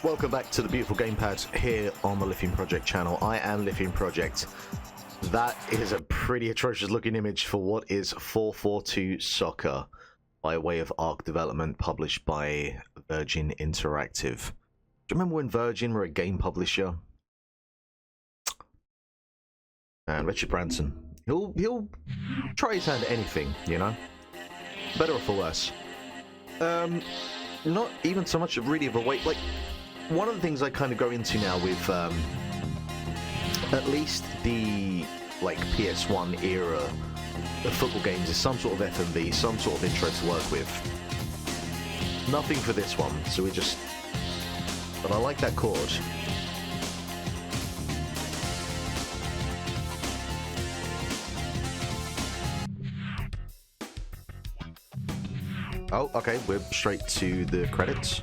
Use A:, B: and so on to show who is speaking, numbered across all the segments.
A: Welcome back to the beautiful gamepad here on the Lithium Project channel. I am Lithium Project. That is a pretty atrocious looking image for what is 442 Soccer by way of Arc Development, published by Virgin Interactive. Do you remember when Virgin were a game publisher? And Richard Branson, he'll try his hand at anything, you know? Better or for worse. Not even so much really of a weight, like, one of the things I kind of go into now with at least the like PS1 era of football games is some sort of FMV, some sort of intro to work with. Nothing for this one, so we just... But I like that chord. Oh, okay, we're straight to the credits.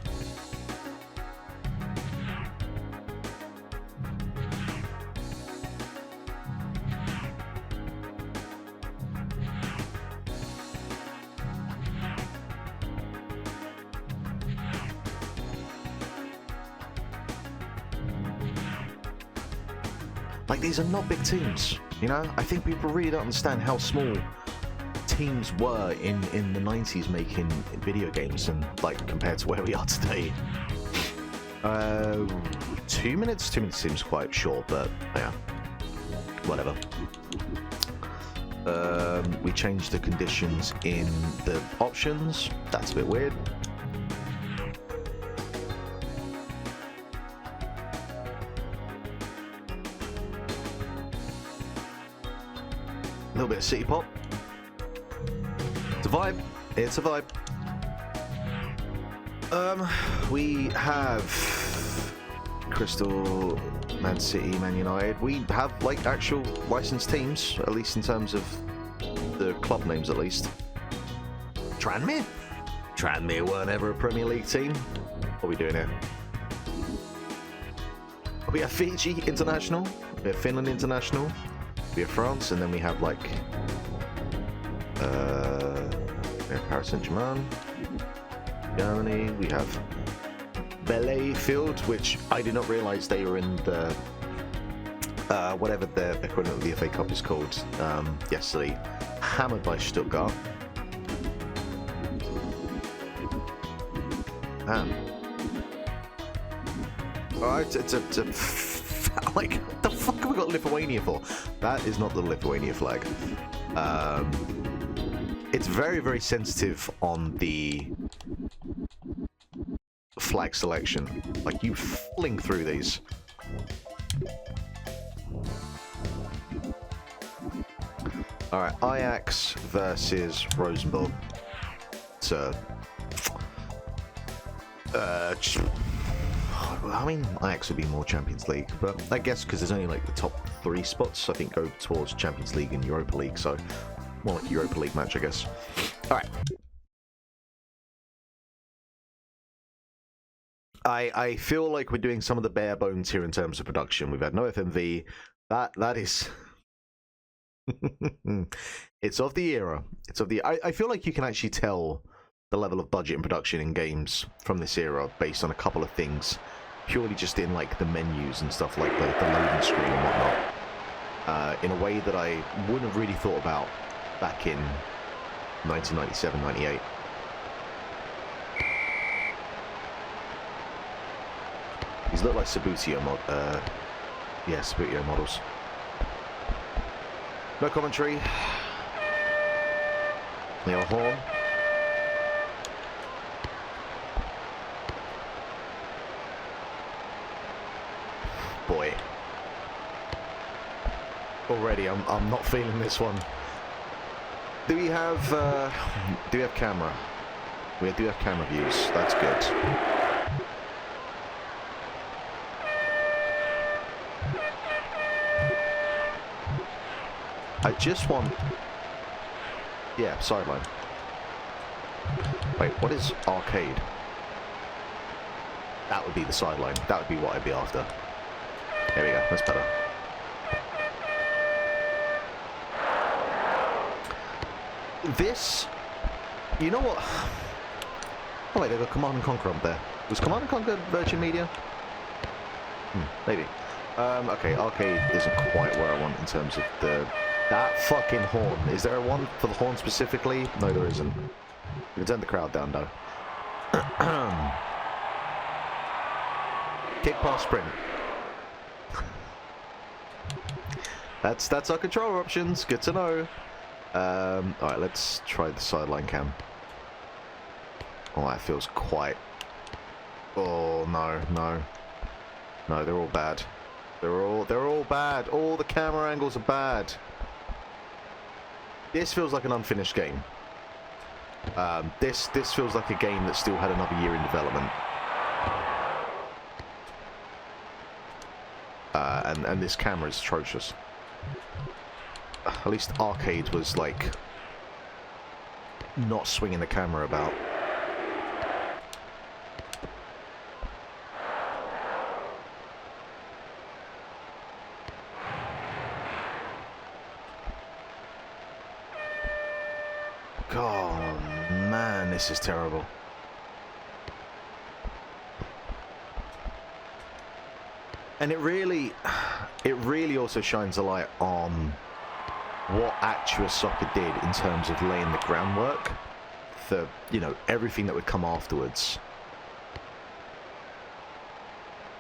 A: Like, these are not big teams, you know? I think people really don't understand how small teams were in the 90s making video games, and like compared to where we are today. 2 minutes? 2 minutes seems quite short, but yeah, whatever. We changed the conditions in the options. That's a bit weird. A little bit of city pop. It's a vibe. It's a vibe. We have Crystal, Man City, Man United. We have like actual licensed teams, at least in terms of the club names, at least. Tranmere? Tranmere weren't ever a Premier League team. What are we doing here? We have Fiji International. We have Finland International. We have France, and then we have like we have Paris Saint-Germain, Germany. We have Ballet Field, which I did not realise they were in the whatever the equivalent of the FA Cup is called yesterday. Hammered by Stuttgart. Alright, it's like, what the fuck have we got Lithuania for? That is not the Lithuania flag. It's very, very sensitive on the flag selection. Like, you fling through these. Alright, Ajax versus Rosenborg. So, I mean, Ajax would be more Champions League, but I guess because there's only like the top 3 spots, I think, go towards Champions League and Europa League, so more like a Europa League match, I guess. Alright. I feel like we're doing some of the bare bones here in terms of production. We've had no FMV. That is... It's of the era. It's of the... I feel like you can actually tell the level of budget and production in games from this era based on a couple of things, purely just in like the menus and stuff, like the loading screen and whatnot, in a way that I wouldn't have really thought about back in 1997, 98. These look like Sabutio Sabutio models. No commentary. Neil Horn. Boy. Already, I'm not feeling this one. Do we have camera? We do have camera views. That's good. I just want... Yeah, sideline. Wait, what is arcade? That would be the sideline. That would be what I'd be after. There we go, that's better. This... You know what? Oh wait, they've got Command and Conquer up there. Was Command & Conquer Virgin Media? Maybe. Okay, arcade isn't quite where I want in terms of that fucking horn. Is there a one for the horn specifically? No, there isn't. You can turn the crowd down, though. Kick, pass, sprint. That's our controller options. Good to know. Alright, let's try the sideline cam. Oh, that feels quite... Oh, no, no. No, they're all bad. They're all bad. All the camera angles are bad. This feels like an unfinished game. This feels like a game that still had another year in development. And this camera is atrocious. At least arcade was like not swinging the camera about. Oh man, this is terrible. And it really also shines a light on what Axyz Soccer did in terms of laying the groundwork for, you know, everything that would come afterwards.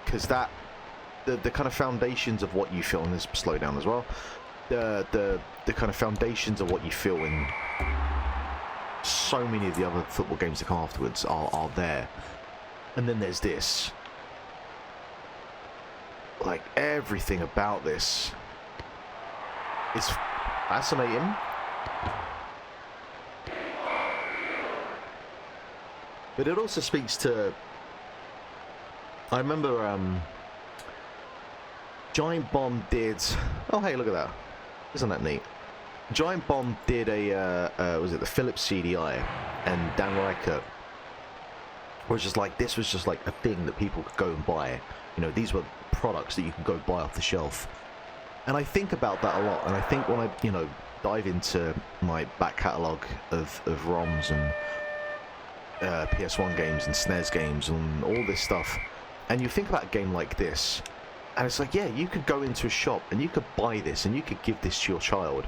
A: Because that, the kind of foundations of what you feel, and this slow down as well, the kind of foundations of what you feel in so many of the other football games that come afterwards are there. And then there's this. Like, everything about this is fascinating. But it also speaks to... I remember Giant Bomb did... Oh, hey, look at that. Isn't that neat? Giant Bomb did a... was it the Philips CDI? And Dan Reichert was just like... This was just like a thing that people could go and buy. You know, these were products that you can go buy off the shelf. And I think about that a lot, and I think when I, you know, dive into my back catalogue of ROMs and PS1 games and SNES games and all this stuff, and you think about a game like this, and it's like, yeah, you could go into a shop and you could buy this and you could give this to your child,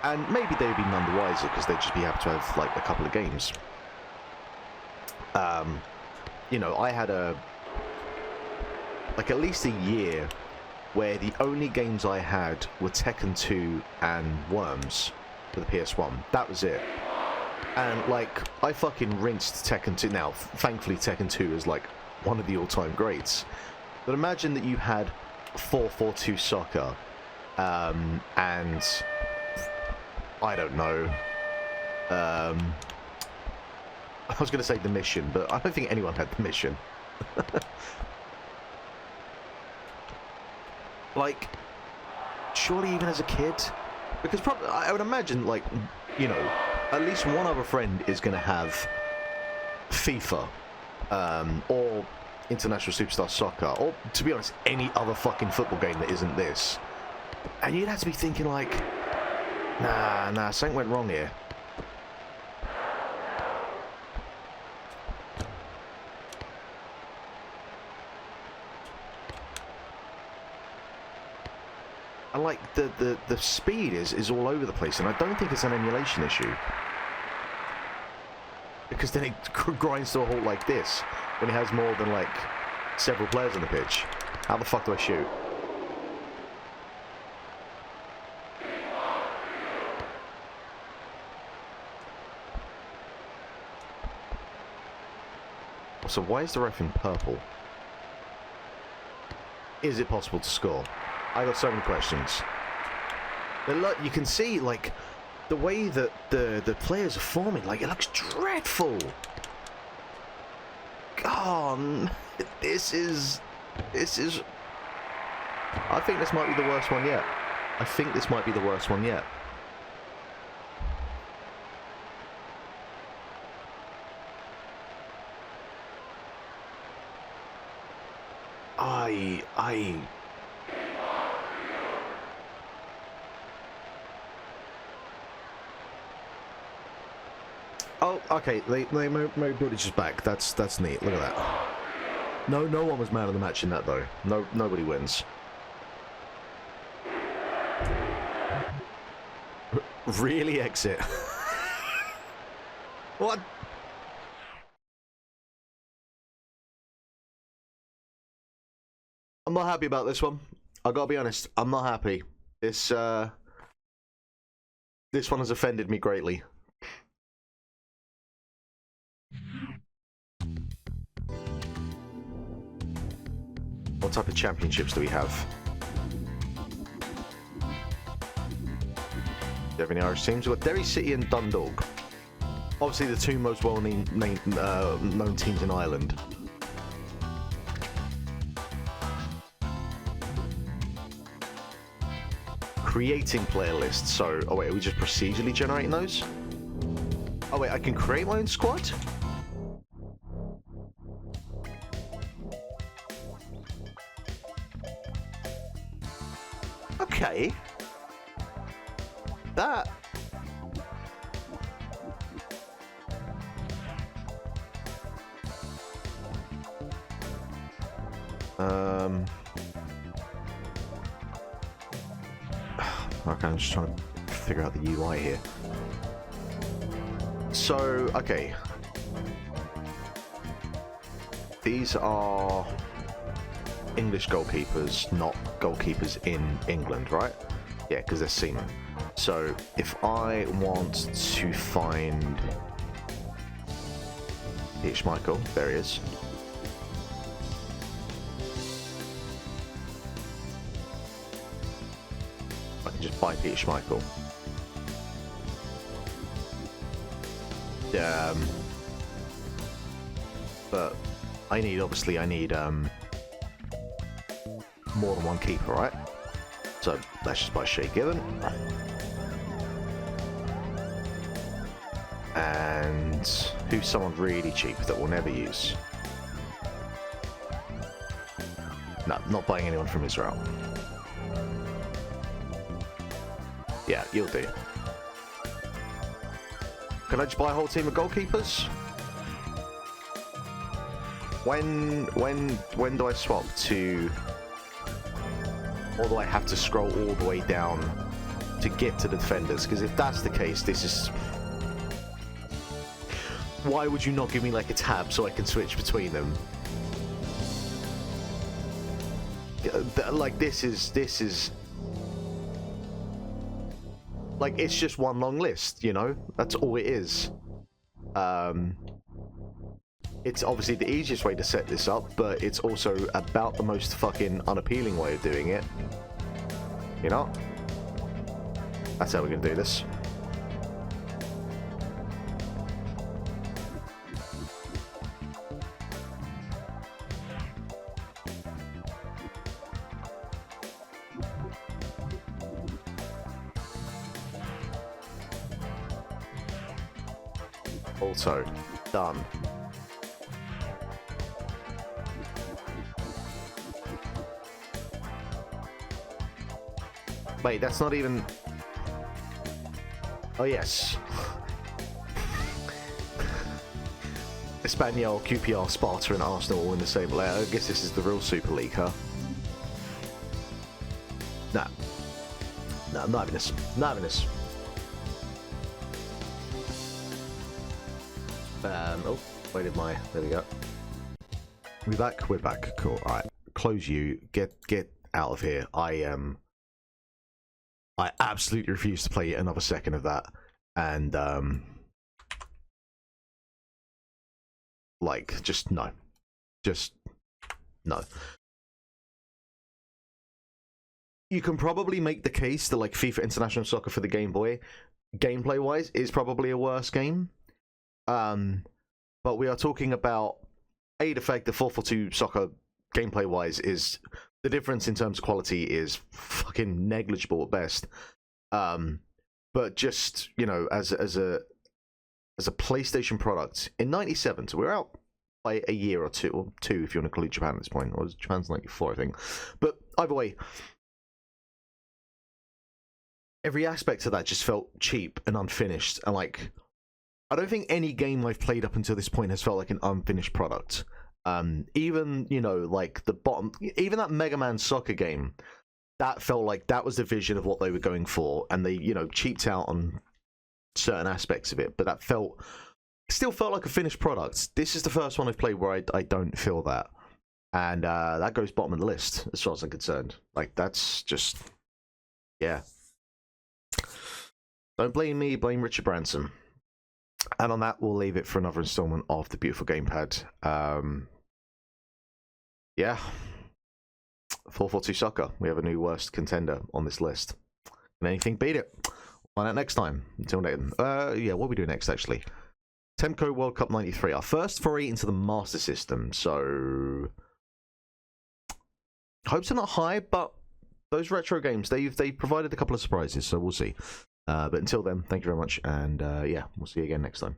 A: and maybe they'd be none the wiser because they'd just be happy to have like a couple of games. You know, I had like at least a year where the only games I had were Tekken 2 and Worms for the PS1. That was it. And like, I fucking rinsed Tekken 2. Now, thankfully Tekken 2 is like one of the all-time greats. But imagine that you had 442 Soccer, and I don't know, I was going to say the mission, but I don't think anyone had the mission. Like, surely even as a kid, because probably I would imagine, like, you know, at least one other friend is going to have FIFA, or International Superstar Soccer, or, to be honest, any other fucking football game that isn't this. And you'd have to be thinking, like, nah, something went wrong here. And like the speed is all over the place, and I don't think it's an emulation issue, because then it grinds to a halt like this when it has more than like several players on the pitch. How the fuck do I shoot? So why is the ref in purple? Is it possible to score? I got so many questions. But look, you can see, like, the way that the players are forming, like, it looks dreadful. God, this is... I think this might be the worst one yet. I think this might be the worst one yet. okay, they made Buttigieg back. That's neat. Look at that. No one was man of the match in that though. Nobody wins. Really, exit? What? I'm not happy about this one. I gotta be honest. I'm not happy. This one has offended me greatly. What type of championships do we have? Do you have any Irish teams? We've got Derry City and Dundalk. Obviously the two most well-known teams in Ireland. Creating player lists. So, oh wait, are we just procedurally generating those? Oh wait, I can create my own squad? Okay. That... Okay, I'm just trying to figure out the UI here. So, okay. These are English goalkeepers, not goalkeepers in England, right? Yeah, because they're seamen. So, if I want to find Peter Schmeichel, there he is. I can just buy Peter Schmeichel. But I need more than one keeper, right? So let's just buy Shea Given. And who's someone really cheap that we'll never use? No, not buying anyone from Israel. Yeah, you'll do. Can I just buy a whole team of goalkeepers? When do I swap to... Or do I have to scroll all the way down to get to the defenders? Because if that's the case, this is... Why would you not give me like a tab so I can switch between them? Like this is... Like, it's just one long list, you know? That's all it is. It's obviously the easiest way to set this up, but it's also about the most fucking unappealing way of doing it. You know? That's how we're gonna do this. Also, done. Wait, that's not even... Oh, yes. Espanyol, QPR, Sparta and Arsenal all in the same layer. I guess this is the real Super League, huh? Nah. No, I'm not having this. Not having this. Oh, where did my... There we go. We back? We're back. Cool. Alright. Close you. Get out of here. I absolutely refuse to play another second of that. And, like, just no. Just no. You can probably make the case that, like, FIFA International Soccer for the Game Boy, gameplay-wise, is probably a worse game. But we are talking about the fact that 442 Soccer gameplay-wise is the difference in terms of quality is fucking negligible at best. But just, you know, as a PlayStation product in '97, so we're out by a year or two if you want to include Japan at this point, or Japan's '94, I think. But either way, every aspect of that just felt cheap and unfinished, and like I don't think any game I've played up until this point has felt like an unfinished product. Even, you know, like the bottom, even that Mega Man Soccer game, that felt like that was the vision of what they were going for, and they, you know, cheaped out on certain aspects of it, but that still felt like a finished product. This is the first one I've played where I don't feel that, and that goes bottom of the list as far as I'm concerned. Like, that's just, yeah. Don't blame me, blame Richard Branson. And on that, we'll leave it for another installment of the Beautiful Gamepad. Yeah. 442 Soccer. We have a new worst contender on this list. Can anything beat it? Find out next time. Until then. Yeah, what are we doing next, actually? Temco World Cup 93. Our first foray into the Master System. So, hopes are not high, but those retro games, they've provided a couple of surprises, so we'll see. But until then, thank you very much, and yeah, we'll see you again next time.